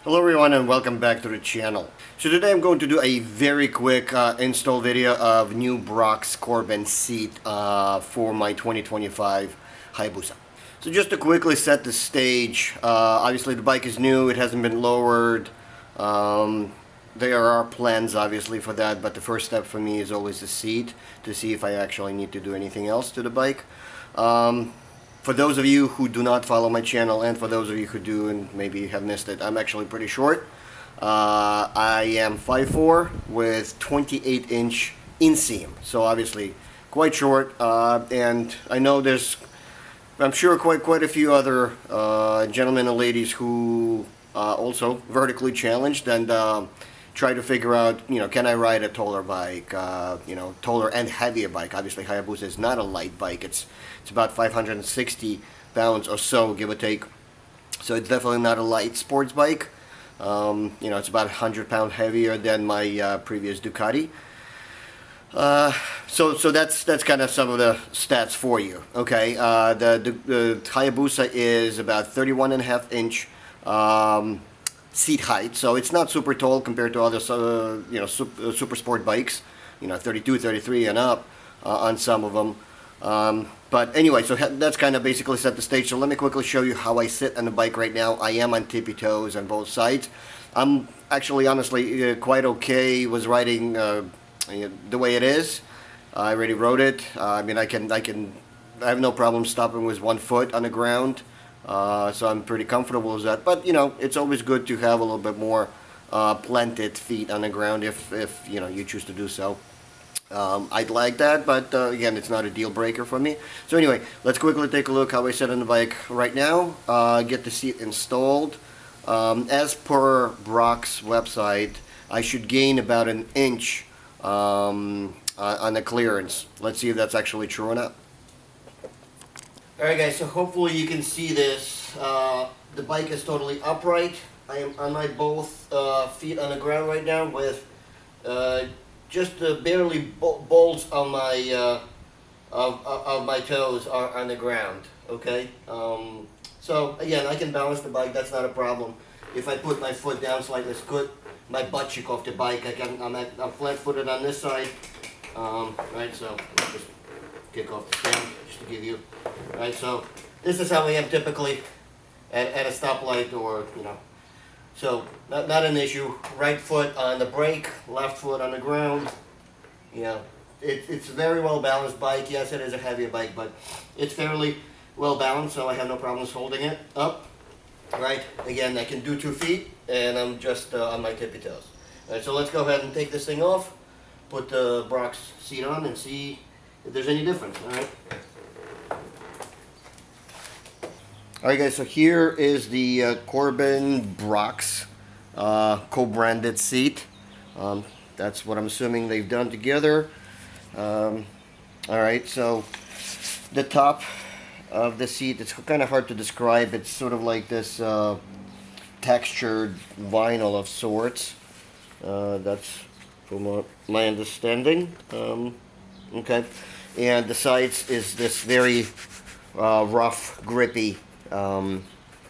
Hello everyone and welcome back to the channel. So today I'm going to do a very quick install video of new Brock's Corbin seat for my 2025 Hayabusa. So just to quickly set the stage, obviously the bike is new, it hasn't been lowered. There are plans obviously for that, but the first step for me is always the seat to see if I actually need to do anything else to the bike. For those of you who do not follow my channel, and for those of you who do and maybe have missed it, I'm actually pretty short. I am 5'4" with 28-inch inseam, so obviously quite short. And I know I'm sure quite a few other gentlemen and ladies who also vertically challenged and try to figure out, can I ride a taller bike, taller and heavier bike. Obviously Hayabusa is not a light bike. It's about 560 pounds or so, give or take. So it's definitely not a light sports bike. It's about 100 pounds heavier than my previous Ducati. So that's kind of some of the stats for you. Okay, the Hayabusa is about 31.5 inch seat height, so it's not super tall compared to other super sport bikes, 32, 33 and up on some of them. But anyway, so that's kind of basically set the stage. So let me quickly show you how I sit on the bike right now. I am on tippy toes on both sides. I'm actually honestly quite okay with riding the way it is. I already rode it. I have no problem stopping with 1 foot on the ground. So I'm pretty comfortable with that. But it's always good to have a little bit more planted feet on the ground if you choose to do so. I'd like that, but again, it's not a deal breaker for me. So anyway, let's quickly take a look how I sit on the bike right now. Get the seat installed. As per Brock's website, I should gain about an inch on the clearance. Let's see if that's actually true or not. Alright guys, so hopefully you can see this. The bike is totally upright. I am on my both feet on the ground right now with just barely bolts on my of my toes are on the ground. Okay, so again, I can balance the bike. That's not a problem. If I put my foot down slightly, scoot my butt cheek off the bike, I'm flat-footed on this side. Right, so let's just kick off the stand just to give you. Right, so this is how I am typically at a stoplight, or so not an issue. Right foot on the brake, left foot on the ground. It's a very well balanced bike. Yes, it is a heavier bike, but it's fairly well balanced, so I have no problems holding it up. Right, again, I can do 2 feet, and I'm just on my tippy toes. All right, so let's go ahead and take this thing off, put the Brock's seat on, and see if there's any difference. All right. Alright guys, so here is the Corbin Brock's co-branded seat. That's what I'm assuming they've done together. Alright, so the top of the seat, it's kind of hard to describe. It's sort of like this textured vinyl of sorts. That's from my understanding. Okay, and the sides is this very rough, grippy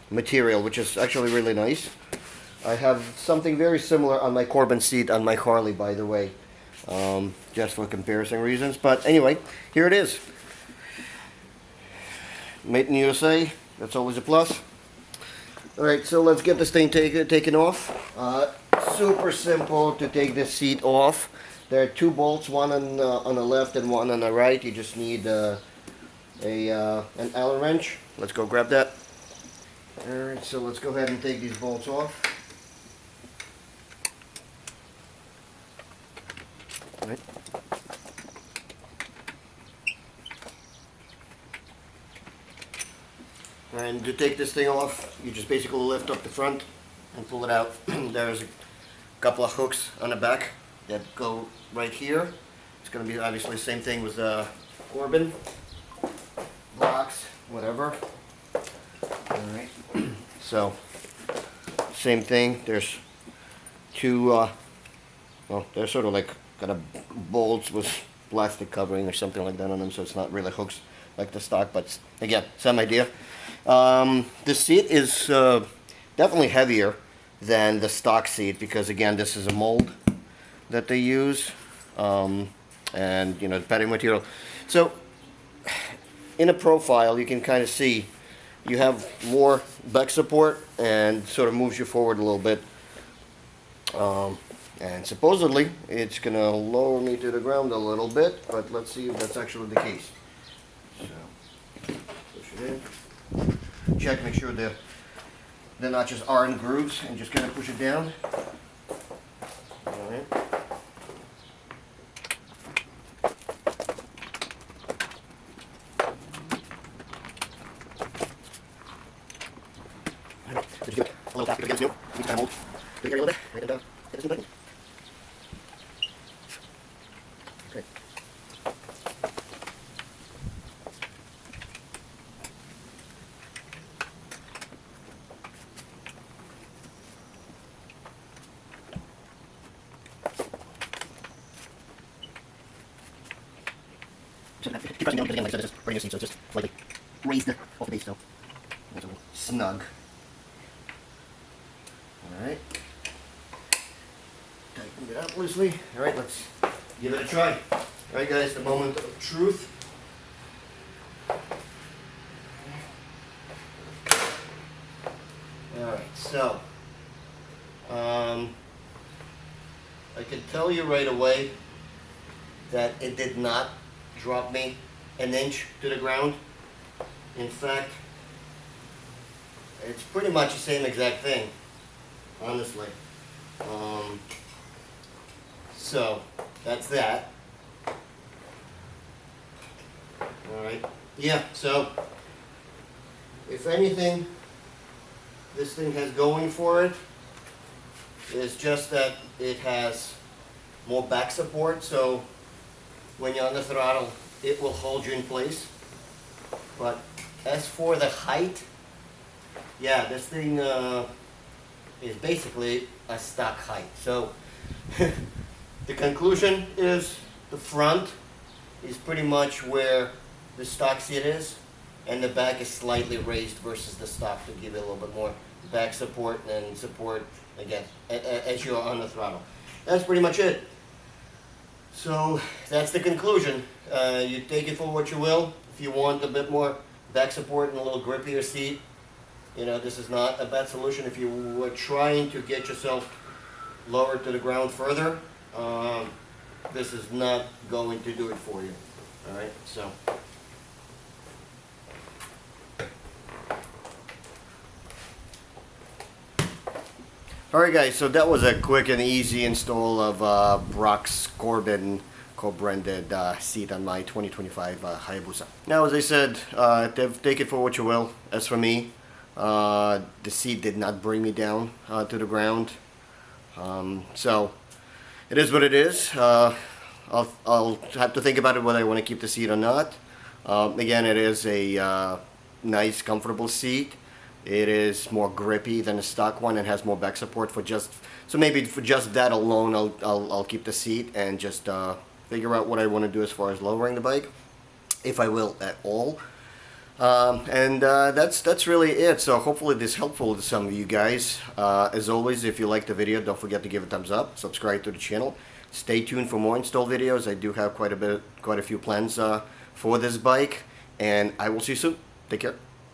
material, which is actually really nice. I have something very similar on my Corbin seat on my Harley, by the way, just for comparison reasons. But anyway, here it is. Made in USA, that's always a plus. Alright, so let's get this thing taken off. Super simple to take this seat off. There are 2 bolts, one on the left and one on the right. You just need an Allen wrench. Let's go grab that. Alright, so let's go ahead and take these bolts off. Alright. And to take this thing off, you just basically lift up the front and pull it out. There's a couple of hooks on the back that go right here. It's going to be obviously the same thing with Corbin, Brock's, whatever. Alright, so same thing. There's 2, well, they're sort of like kind of bolts with plastic covering or something like that on them, so it's not really hooks like the stock, but again, same idea. The seat is definitely heavier than the stock seat, because again, this is a mold that they use, and you know, the padding material. So in a profile, you can kind of see you have more back support and sort of moves you forward a little bit. And supposedly it's gonna lower me to the ground a little bit, but let's see if that's actually the case. So push it in, check, make sure the notches are in grooves, and just kind of push it down. All right. Did you do a little tap against you? Each time hold. Big area a little bit. Right down. Hit this button. Okay. Keep pressing down, because again, like I said, this is brand new seat, so it's just slightly raised off the base, so it's a little snug. Alright. Tighten it up loosely. Alright, let's give it a try. Alright guys, the moment of truth. Alright, so I can tell you right away that it did not drop me an inch to the ground. In fact, it's pretty much the same exact thing, honestly. So that's that. Alright, yeah, so if anything this thing has going for it is just that it has more back support, so when you're on the throttle it will hold you in place. But as for the height, yeah, this thing is basically a stock height. So the conclusion is the front is pretty much where the stock seat is, and the back is slightly raised versus the stock to give it a little bit more back support and support again as you're on the throttle. That's pretty much it. So that's the conclusion. You take it for what you will. If you want a bit more back support and a little grippier seat, you know, this is not a bad solution. If you were trying to get yourself lower to the ground further, this is not going to do it for you. All right, so. Alright guys, so that was a quick and easy install of Brock's Corbin co-branded seat on my 2025 Hayabusa. Now, as I said, take it for what you will. As for me, the seat did not bring me down to the ground. So it is what it is. I'll have to think about it whether I want to keep the seat or not. Again, it is a nice, comfortable seat. It is more grippy than the stock one and has more back support for so maybe for just that alone I'll keep the seat and just figure out what I want to do as far as lowering the bike, if I will at all. That's really it. So hopefully this is helpful to some of you guys. As always, if you like the video, don't forget to give it a thumbs up, subscribe to the channel, stay tuned for more install videos. I do have quite a few plans for this bike, and I will see you soon. Take care.